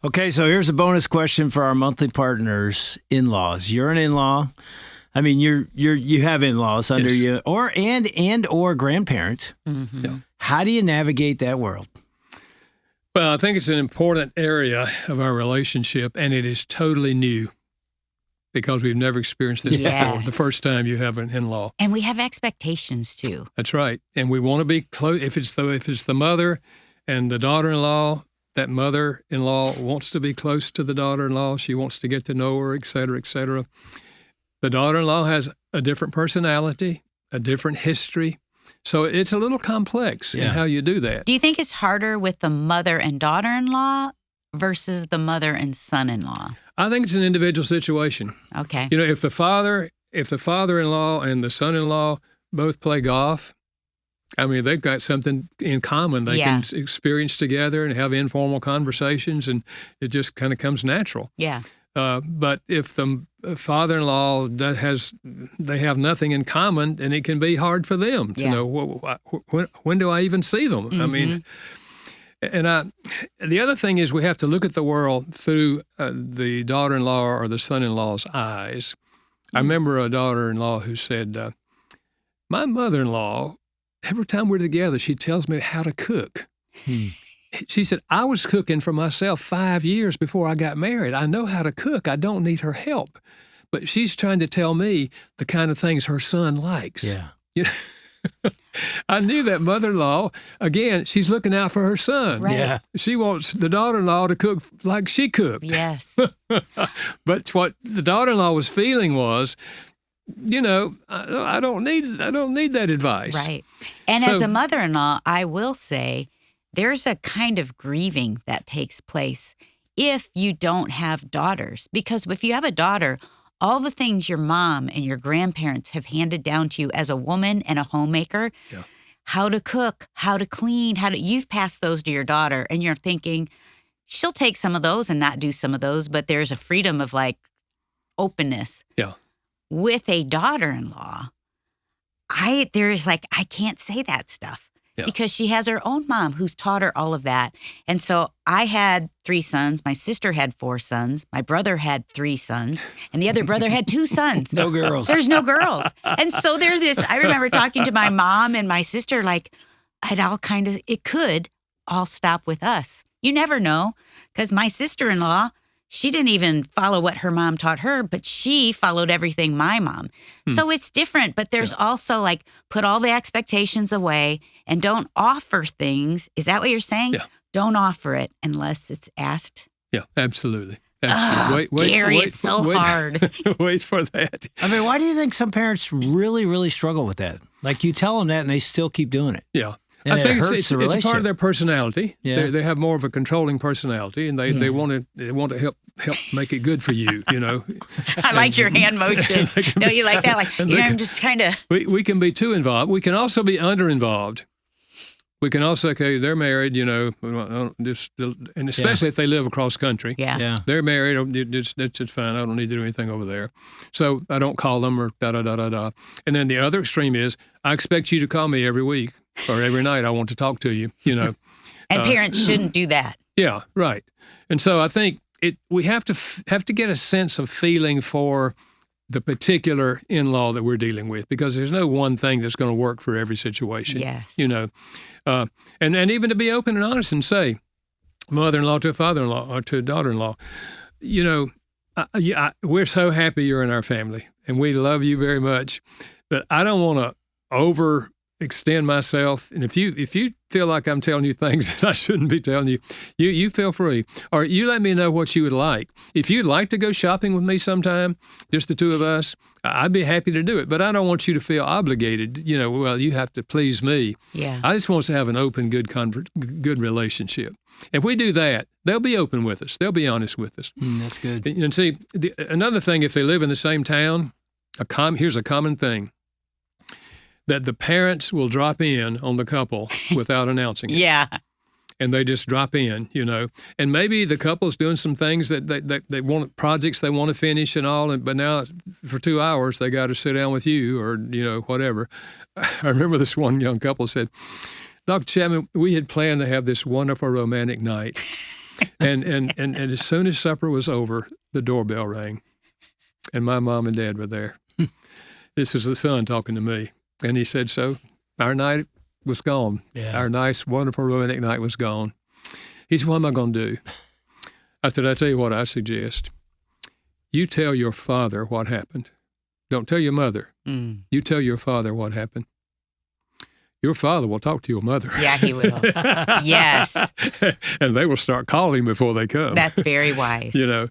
Okay, so here's a bonus question for our monthly partners, in-laws. You're an in-law. I mean, you have in-laws under Yes. you, or grandparent. Mm-hmm. Yeah. How do you navigate that world? Well, I think it's an important area of our relationship, and it is totally new because we've never experienced this before. Yes. The first time you have an in-law. And we have expectations too. That's right. And we want to be close. If it's the mother and the daughter-in-law, that mother-in-law wants to be close to the daughter-in-law. She wants to get to know her, et cetera, et cetera. The daughter-in-law has a different personality, a different history. So it's a little complex in how you do that. Do you think it's harder with the mother and daughter-in-law versus the mother and son-in-law? I think it's an individual situation. Okay. You know, if the father-in-law and the son-in-law both play golf, I mean, they've got something in common. They can experience together and have informal conversations, and it just kind of comes natural. Yeah. But if the father-in-law they have nothing in common, then it can be hard for them to know when do I even see them? Mm-hmm. I mean, and the other thing is we have to look at the world through the daughter-in-law or the son-in-law's eyes. I remember a daughter-in-law who said, my mother-in-law, every time we're together, she tells me how to cook. She said, I was cooking for myself 5 years before I got married. I know how to cook. I don't need her help. But she's trying to tell me the kind of things her son likes. Yeah. You know? I knew that mother-in-law, again, she's looking out for her son. Right. Yeah. She wants the daughter-in-law to cook like she cooked. Yes. But what the daughter-in-law was feeling was, you know, I don't need that advice. Right. And So- as a mother-in-law, I will say there's a kind of grieving that takes place if you don't have daughters. Because if you have a daughter, all the things your mom and your grandparents have handed down to you as a woman and a homemaker, how to cook, how to clean, you've passed those to your daughter, and you're thinking, she'll take some of those and not do some of those, but there's a freedom of like openness. Yeah. With a daughter-in-law, I can't say that stuff because she has her own mom who's taught her all of that. And so I had 3 sons. My sister had 4 sons. My brother had 3 sons. And the other brother had 2 sons. No girls. There's no girls. And so there's this, I remember talking to my mom and my sister, like, it could all stop with us. You never know, because my sister-in-law, she didn't even follow what her mom taught her, but she followed everything my mom. So it's different, but there's also like, put all the expectations away and don't offer things. Is that what you're saying? Yeah. Don't offer it unless it's asked. Yeah, absolutely. Gary, it's so hard. Wait for that. I mean, why do you think some parents really, really struggle with that? Like you tell them that and they still keep doing it. Yeah. And I think it hurts it's the part of relationship. their personality. Yeah. They have more of a controlling personality, and they want to help make it good for you. You know, I like your hand motions. Don't you like that? Like, I'm just kind of. we can be too involved. We can also be under-involved. We can also, okay, they're married, you know, and especially if they live across country. Yeah. They're married, it's fine. I don't need to do anything over there. So I don't call them or da-da-da-da-da. And then the other extreme is, I expect you to call me every week or every night. I want to talk to you, you know. And parents shouldn't do that. Yeah, right. And so I think we have to get a sense of feeling for the particular in-law that we're dealing with, because there's no one thing that's going to work for every situation. Yes. You know, and even to be open and honest and say, mother-in-law to a father-in-law or to a daughter-in-law, you know, we're so happy you're in our family and we love you very much, but I don't want to overextend myself. And if you feel like I'm telling you things that I shouldn't be telling you, you feel free. Or you let me know what you would like. If you'd like to go shopping with me sometime, just the two of us, I'd be happy to do it. But I don't want you to feel obligated. You know, well, you have to please me. Yeah. I just want us to have an open, good relationship. If we do that, they'll be open with us. They'll be honest with us. That's good. And see, another thing, if they live in the same town, here's a common thing, that the parents will drop in on the couple without announcing it. Yeah. And they just drop in, you know. And maybe the couple's doing some things that they want, projects they want to finish and all, but now for 2 hours they got to sit down with you or, you know, whatever. I remember this one young couple said, Dr. Chapman, we had planned to have this wonderful romantic night. And as soon as supper was over, the doorbell rang, and my mom and dad were there. This was the son talking to me, and he said, "So our night was gone. Yeah. Our nice, wonderful, romantic night was gone." He said, "What am I going to do?" I said, "I tell you what I suggest. You tell your father what happened. Don't tell your mother. You tell your father what happened. Your father will talk to your mother." Yeah, he will. Yes. And they will start calling before they come. That's very wise. You know,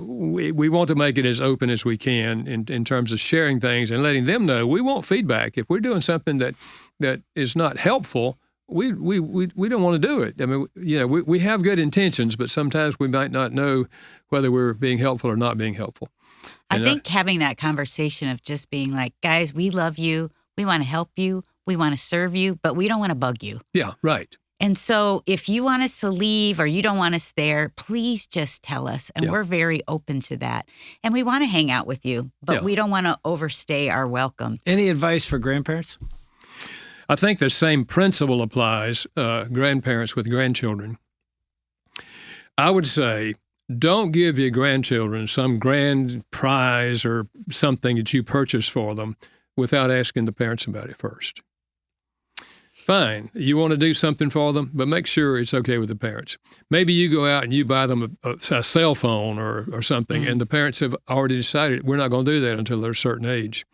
we want to make it as open as we can in terms of sharing things and letting them know. We want feedback. If we're doing something that is not helpful, we don't want to do it. I mean, you know, we have good intentions, but sometimes we might not know whether we're being helpful or not being helpful. I think having that conversation of just being like, guys, we love you. We want to help you. We want to serve you, but we don't want to bug you. Yeah, right. And so if you want us to leave or you don't want us there, please just tell us. And we're very open to that. And we want to hang out with you, but we don't want to overstay our welcome. Any advice for grandparents? I think the same principle applies, grandparents with grandchildren. I would say, don't give your grandchildren some grand prize or something that you purchase for them without asking the parents about it first. Fine, you want to do something for them, but make sure it's okay with the parents. Maybe you go out and you buy them a cell phone or something, and the parents have already decided we're not going to do that until they're a certain age.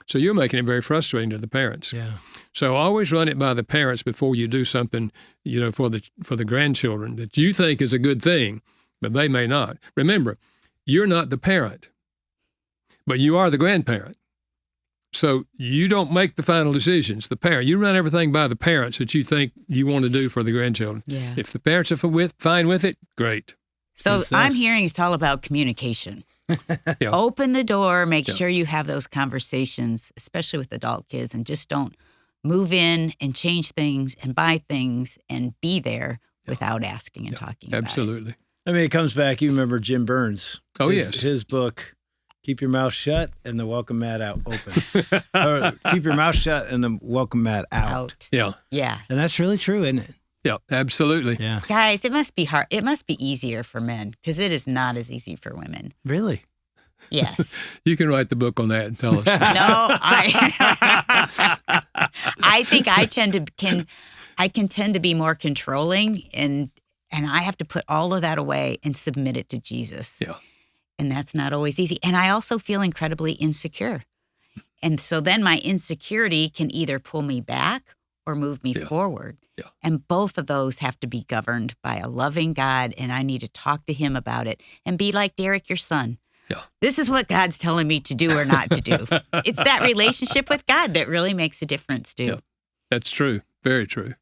So you're making it very frustrating to the parents. Yeah. So always run it by the parents before you do something, you know, for the grandchildren that you think is a good thing, but they may not. Remember, you're not the parent, but you are the grandparent. So you don't make the final decisions. The parent, you run everything by the parents that you think you want to do for the grandchildren. Yeah. If the parents are fine with it, great. So I'm hearing it's all about communication. Yeah. Open the door, make sure you have those conversations, especially with adult kids, and just don't move in and change things and buy things and be there without asking and talking about it. Absolutely. I mean, it comes back. You remember Jim Burns? Oh, yes. His book, Keep Your Mouth Shut and the Welcome Mat Out Open. Or Keep Your Mouth Shut and the Welcome Mat Out. Yeah. Yeah. And that's really true, isn't it? Yeah, absolutely. Yeah. Guys, it must be hard. It must be easier for men because it is not as easy for women. Really? Yes. You can write the book on that and tell us. No, I think I can tend to be more controlling and I have to put all of that away and submit it to Jesus. Yeah. And that's not always easy. And I also feel incredibly insecure. And so then my insecurity can either pull me back or move me forward. Yeah. And both of those have to be governed by a loving God, and I need to talk to him about it and be like Derek, your son. Yeah. This is what God's telling me to do or not to do. It's that relationship with God that really makes a difference, too. Yeah. That's true. Very true.